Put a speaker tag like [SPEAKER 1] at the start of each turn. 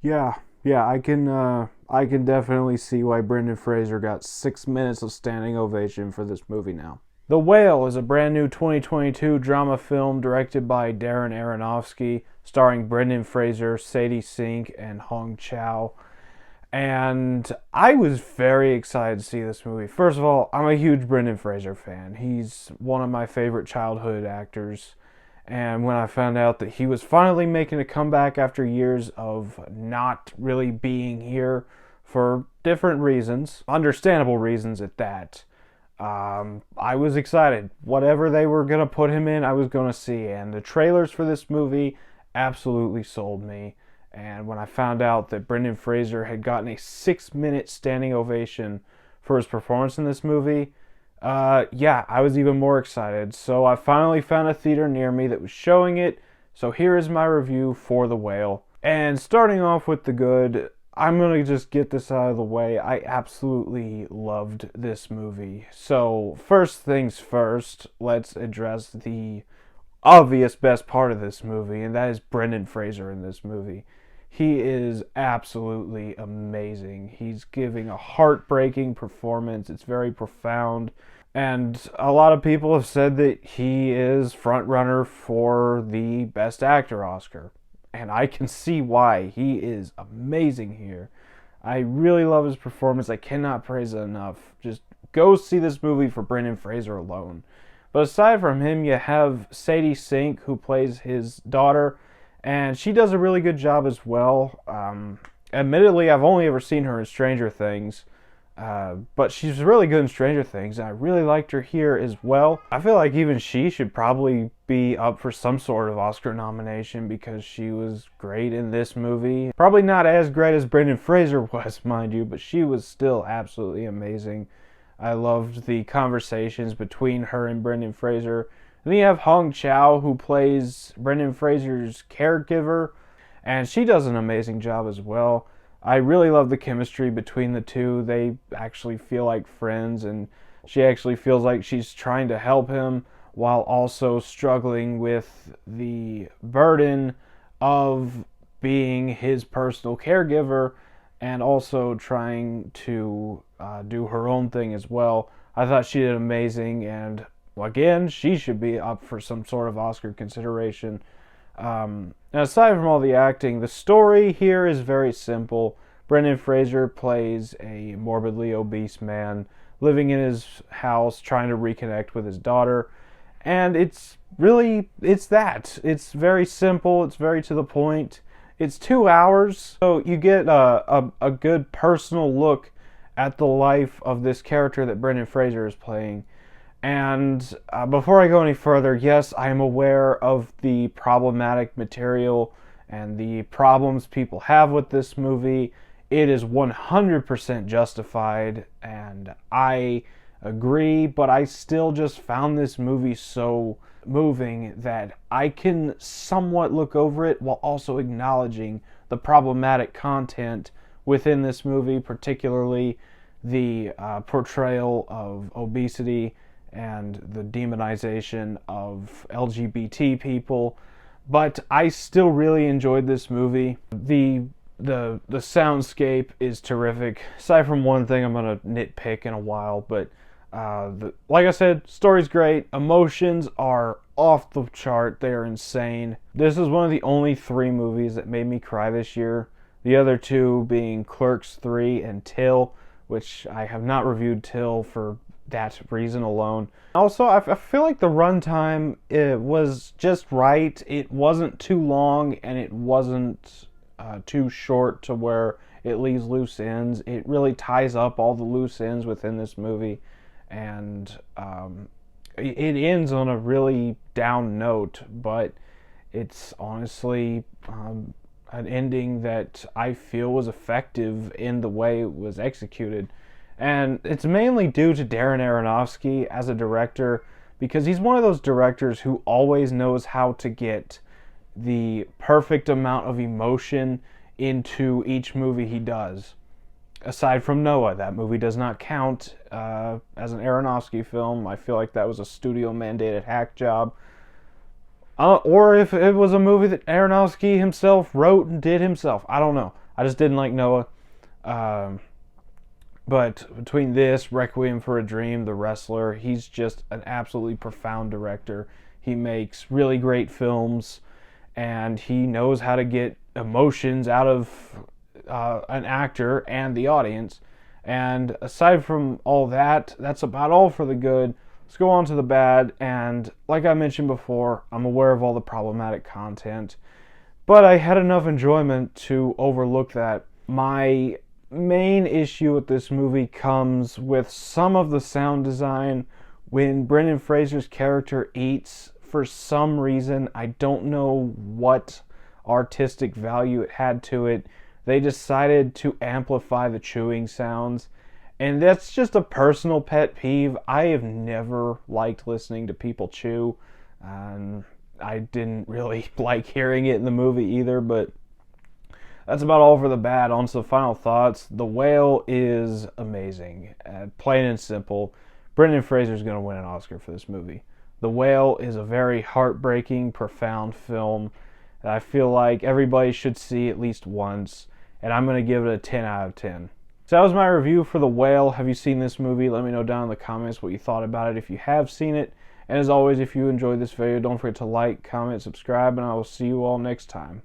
[SPEAKER 1] Yeah, I can definitely see why Brendan Fraser got 6 minutes of standing ovation for this movie now. The Whale is a brand new 2022 drama film directed by Darren Aronofsky, starring Brendan Fraser, Sadie Sink, and Hong Chow. And I was very excited to see this movie. First of all, I'm a huge Brendan Fraser fan. He's one of my favorite childhood actors. And when I found out that he was finally making a comeback after years of not really being here for different reasons, understandable reasons at that, I was excited. Whatever they were going to put him in, I was going to see. And the trailers for this movie absolutely sold me. And when I found out that Brendan Fraser had gotten a 6 minute standing ovation for his performance in this movie, yeah, I was even more excited. So I finally found a theater near me that was showing it. So here is my review for The Whale. And starting off with the good, I'm going to just get this out of the way. I absolutely loved this movie. So first things first, let's address the obvious best part of this movie, and that is Brendan Fraser in this movie. He is absolutely amazing. He's giving a heartbreaking performance. It's very profound. And a lot of people have said that he is front runner for the Best Actor Oscar. And I can see why. He is amazing here. I really love his performance. I cannot praise it enough. Just go see this movie for Brendan Fraser alone. But aside from him, you have Sadie Sink, who plays his daughter, and she does a really good job as well. Admittedly, I've only ever seen her in Stranger Things, but she's really good in Stranger Things, and I really liked her here as well. I feel like even she should probably be up for some sort of Oscar nomination because she was great in this movie. Probably not as great as Brendan Fraser was, mind you, but she was still absolutely amazing. I loved the conversations between her and Brendan Fraser. And then you have Hong Chow, who plays Brendan Fraser's caregiver, and she does an amazing job as well. I really love the chemistry between the two. They actually feel like friends, and she actually feels like she's trying to help him while also struggling with the burden of being his personal caregiver and also trying to do her own thing as well. I thought she did amazing, and again, she should be up for some sort of Oscar consideration. Now, aside from all the acting, the story here is very simple. Brendan Fraser plays a morbidly obese man living in his house trying to reconnect with his daughter. And it's that. It's very simple. It's very to the point. It's 2 hours, so you get a good personal look at the life of this character that Brendan Fraser is playing. And before I go any further, yes, I am aware of the problematic material and the problems people have with this movie. It is 100% justified, and I agree, but I still just found this movie so moving that I can somewhat look over it while also acknowledging the problematic content within this movie, particularly the portrayal of obesity and the demonization of LGBT people. But I still really enjoyed this movie. The soundscape is terrific. Aside from one thing I'm gonna nitpick in a while, but like I said, story's great. Emotions are off the chart. They are insane. This is one of the only 3 movies that made me cry this year. The other 2 being Clerks 3 and Till, which I have not reviewed Till for that reason alone. Also, I feel like the runtime, it was just right. It wasn't too long, and it wasn't too short to where it leaves loose ends. It really ties up all the loose ends within this movie, and it ends on a really down note, but it's honestly an ending that I feel was effective in the way it was executed. And it's mainly due to Darren Aronofsky as a director, because he's one of those directors who always knows how to get the perfect amount of emotion into each movie he does. Aside from Noah, that movie does not count as an Aronofsky film. I feel like that was a studio mandated hack job. Or if it was a movie that Aronofsky himself wrote and did himself. I don't know. I just didn't like Noah. But between this, Requiem for a Dream, The Wrestler, he's just an absolutely profound director. He makes really great films, and he knows how to get emotions out of an actor and the audience. And aside from all that, that's about all for the good. Let's go on to the bad. And like I mentioned before, I'm aware of all the problematic content, but I had enough enjoyment to overlook that. My main issue with this movie comes with some of the sound design. When Brendan Fraser's character eats, for some reason, I don't know what artistic value it had to it, they decided to amplify the chewing sounds. And that's just a personal pet peeve. I have never liked listening to people chew. And I didn't really like hearing it in the movie either, but that's about all for the bad. On to the final thoughts. The Whale is amazing. Plain and simple. Brendan Fraser's going to win an Oscar for this movie. The Whale is a very heartbreaking, profound film that I feel like everybody should see at least once, and I'm going to give it a 10 out of 10. So that was my review for The Whale. Have you seen this movie? Let me know down in the comments what you thought about it if you have seen it. And as always, if you enjoyed this video, don't forget to like, comment, subscribe, and I will see you all next time.